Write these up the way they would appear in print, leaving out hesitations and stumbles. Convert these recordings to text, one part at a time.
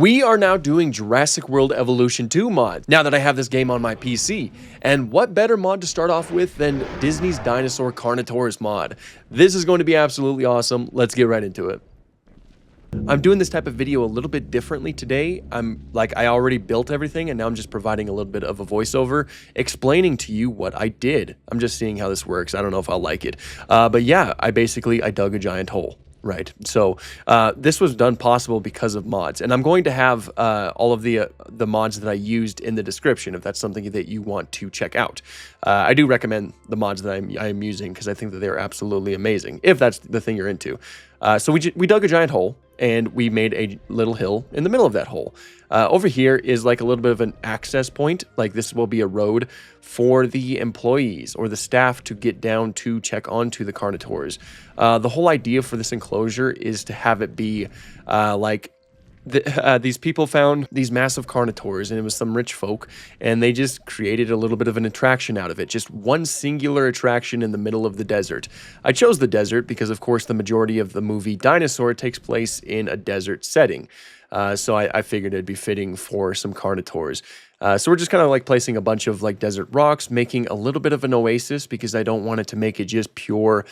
We are now doing Jurassic World Evolution 2 mod, now that I have this game on my PC. And what better mod to start off with than Disney's Dinosaur Carnotaurus mod? This is going to be absolutely awesome. Let's get right into it. I'm doing this type of video a little bit differently today. I already built everything and now I'm just providing a little bit of a voiceover explaining to you what I did. I'm just seeing how this works. I don't know if I'll like it. But yeah, I dug a giant hole. Right. So this was done possible because of mods, and I'm going to have all of the mods that I used in the description if that's something that you want to check out. I do recommend the mods that I am using because I think that they're absolutely amazing if that's the thing you're into. So we dug a giant hole and we made a little hill in the middle of that hole. Over here is like a little bit of an access point. Like this will be a road for the employees or the staff to get down to check onto the Carnotaurs. The whole idea for this enclosure is to have it be these people found these massive Carnotaurs, and it was some rich folk, and they just created a little bit of an attraction out of it. Just one singular attraction in the middle of the desert. I chose the desert because, of course, the majority of the movie Dinosaur takes place in a desert setting. So I figured it'd be fitting for some Carnotaurs. So we're just kind of like placing a bunch of like desert rocks, making a little bit of an oasis because I don't want it to make it just pure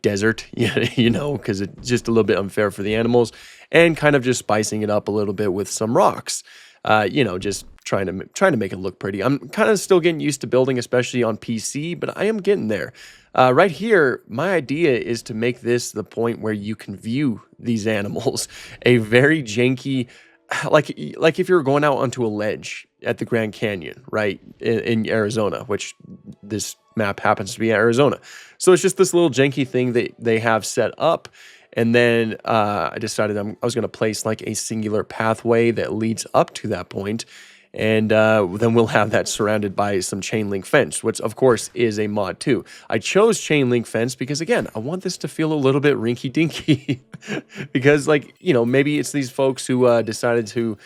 desert, you know, because it's just a little bit unfair for the animals, and kind of just spicing it up a little bit with some rocks, you know, just trying to make it look pretty. I'm kind of still getting used to building, especially on PC, but I am getting there. Right here, my idea is to make this the point where you can view these animals. A very janky, like if you're going out onto a ledge at the Grand Canyon, right, in Arizona, which this map happens to be Arizona. So it's just this little janky thing that they have set up. And then I decided I was going to place like a singular pathway that leads up to that point. And then we'll have that surrounded by some chain link fence, which of course is a mod too. I chose chain link fence because, again, I want this to feel a little bit rinky dinky because, like, you know, maybe it's these folks who decided to,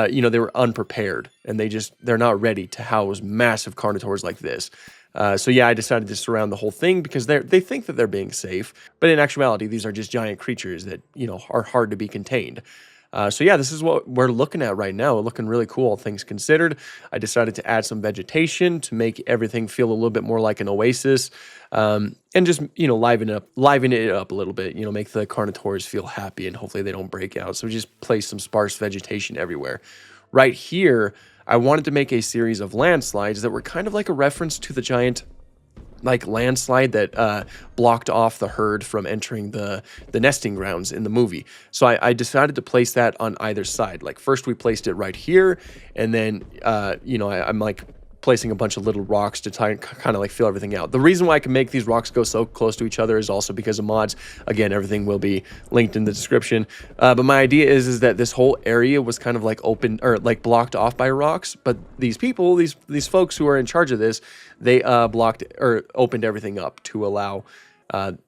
you know, they were unprepared and they're not ready to house massive Carnotaurs like this. So yeah, I decided to surround the whole thing because they think that they're being safe, but in actuality, these are just giant creatures that, you know, are hard to be contained. So yeah, this is what we're looking at right now. Looking really cool, all things considered. I decided to add some vegetation to make everything feel a little bit more like an oasis, and just, you know, liven it up a little bit. You know, make the Carnotaurs feel happy, and hopefully they don't break out. So we just place some sparse vegetation everywhere. Right here, I wanted to make a series of landslides that were kind of like a reference to the giant, like, landslide that blocked off the herd from entering the nesting grounds in the movie. So I decided to place that on either side. Like, first we placed it right here, and then, you know, I'm like placing a bunch of little rocks to try and kind of like fill everything out. The reason why I can make these rocks go so close to each other is also because of mods. Again, everything will be linked in the description. But my idea is that this whole area was kind of like open or like blocked off by rocks. But these people, these folks who are in charge of this, they blocked or opened everything up to allow,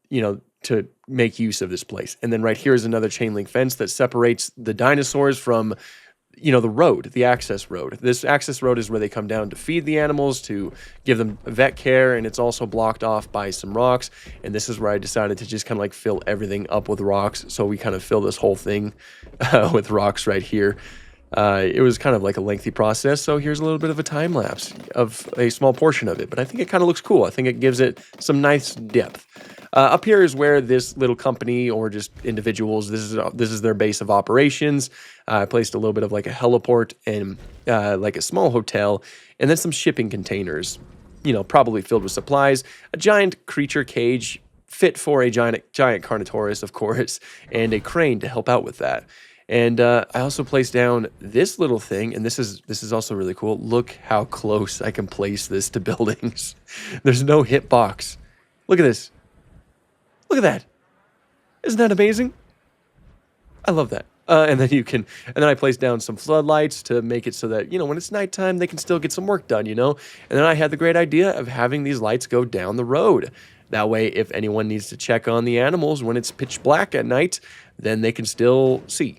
you know, to make use of this place. And then right here is another chain link fence that separates the dinosaurs from, you know, the road, the access road. This access road is where they come down to feed the animals, to give them vet care, and it's also blocked off by some rocks. And this is where I decided to just kind of like fill everything up with rocks. So we kind of fill this whole thing with rocks right here. It was kind of like a lengthy process, so here's a little bit of a time lapse of a small portion of it, but I think it kind of looks cool. I think it gives it some nice depth. Up here is where this little company or just individuals, this is their base of operations. I placed a little bit of like a heliport and like a small hotel, and then some shipping containers, you know, probably filled with supplies, a giant creature cage fit for a giant Carnotaurus, of course, and a crane to help out with that. And I also placed down this little thing, and this is also really cool. Look how close I can place this to buildings. There's no hitbox. Look at this. Look at that. Isn't that amazing? I love that. And then I placed down some floodlights to make it so that, you know, when it's nighttime, they can still get some work done, you know? And then I had the great idea of having these lights go down the road. That way, if anyone needs to check on the animals when it's pitch black at night, then they can still see.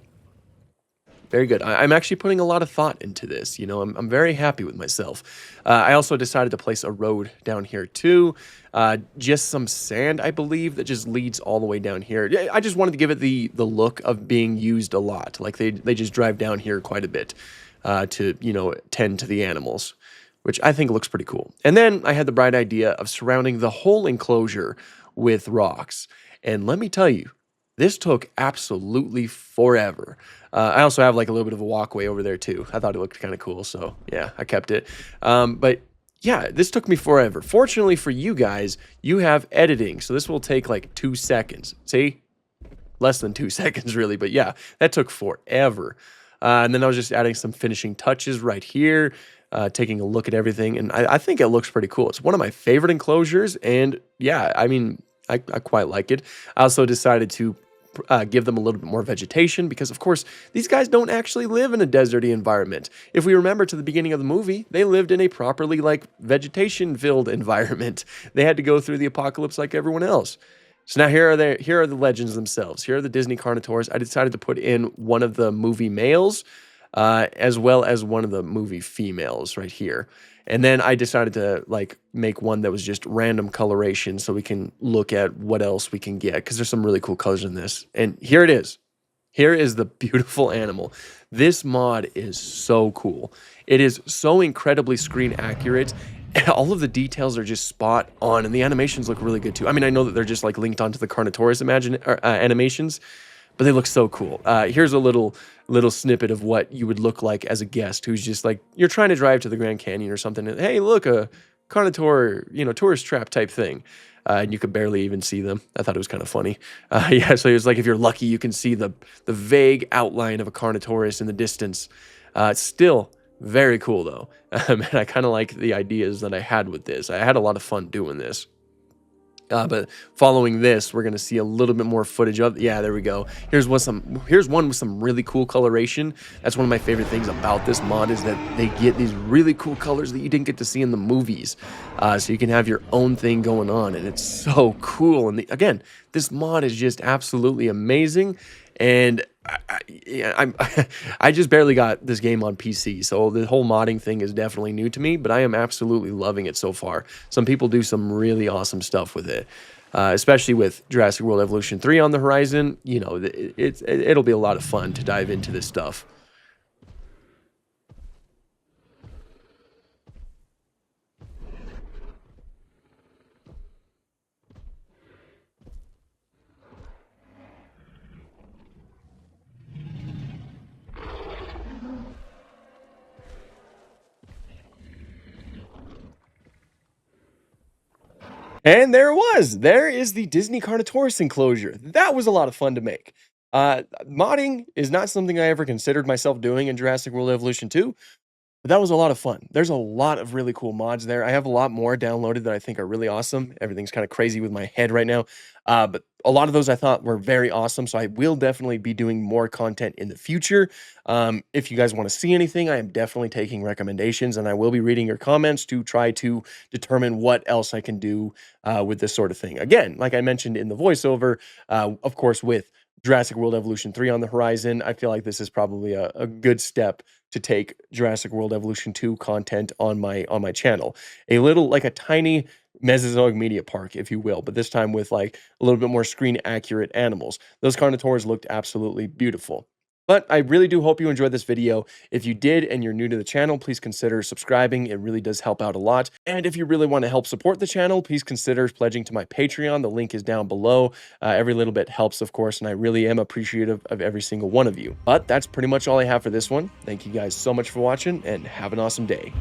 Very good. I'm actually putting a lot of thought into this. I'm very happy with myself. I also decided to place a road down here too. Just some sand, I believe, that just leads all the way down here. Yeah, I just wanted to give it the look of being used a lot. Like they just drive down here quite a bit to tend to the animals, which I think looks pretty cool. And then I had the bright idea of surrounding the whole enclosure with rocks. And let me tell you, this took absolutely forever. I also have like a little bit of a walkway over there too. I thought it looked kind of cool, so yeah, I kept it. But yeah, this took me forever. Fortunately for you guys, you have editing, so this will take like 2 seconds. See? Less than 2 seconds really, but yeah, that took forever. And then I was just adding some finishing touches right here, taking a look at everything, and I think it looks pretty cool. It's one of my favorite enclosures, and yeah, I mean, I quite like it. I also decided to give them a little bit more vegetation because, of course, these guys don't actually live in a deserty environment. If we remember to the beginning of the movie, they lived in a properly, like, vegetation-filled environment. They had to go through the apocalypse like everyone else. So now here are the legends themselves. Here are the Disney Carnotaurus. I decided to put in one of the movie males as well as one of the movie females right here. And then I decided to like make one that was just random coloration so we can look at what else we can get because there's some really cool colors in this. And here it is. Here is the beautiful animal. This mod is so cool. It is so incredibly screen accurate. All of the details are just spot on, and the animations look really good too. I mean, I know that they're just like linked onto the Carnotaurus animations, but they look so cool. Here's a little snippet of what you would look like as a guest who's just like, you're trying to drive to the Grand Canyon or something, and hey, look, a Carnotaur, tourist trap type thing. And you could barely even see them. I thought it was kind of funny. Yeah, so it's like if you're lucky, you can see the vague outline of a Carnotaurus in the distance. It's still very cool though. And I kind of like the ideas that I had with this. I had a lot of fun doing this. But following this, we're going to see a little bit more footage of, yeah, there we go. Here's one with some really cool coloration. That's one of my favorite things about this mod is that they get these really cool colors that you didn't get to see in the movies. So you can have your own thing going on, and it's so cool. And again, this mod is just absolutely amazing. And I just barely got this game on PC, so the whole modding thing is definitely new to me, but I am absolutely loving it so far. Some people do some really awesome stuff with it, especially with Jurassic World Evolution 3 on the horizon. It'll be a lot of fun to dive into this stuff. And there it was. There is the Disney Carnotaurus enclosure. That was a lot of fun to make. Modding is not something I ever considered myself doing in Jurassic World Evolution 2, but that was a lot of fun. There's a lot of really cool mods there. I have a lot more downloaded that I think are really awesome. Everything's kind of crazy with my head right now. But a lot of those I thought were very awesome. So I will definitely be doing more content in the future. If you guys want to see anything, I am definitely taking recommendations, and I will be reading your comments to try to determine what else I can do with this sort of thing. Again, like I mentioned in the voiceover, of course, with Jurassic World Evolution 3 on the horizon, I feel like this is probably a good step to take Jurassic World Evolution 2 content on my channel. A little, like a tiny Mesozoic media park, if you will, but this time with like a little bit more screen accurate animals. Those Carnotaurs looked absolutely beautiful. But I really do hope you enjoyed this video. If you did and you're new to the channel, please consider subscribing. It really does help out a lot. And if you really want to help support the channel, please consider pledging to my Patreon. The link is down below. Every little bit helps, of course, and I really am appreciative of every single one of you. But that's pretty much all I have for this one. Thank you guys so much for watching, and have an awesome day.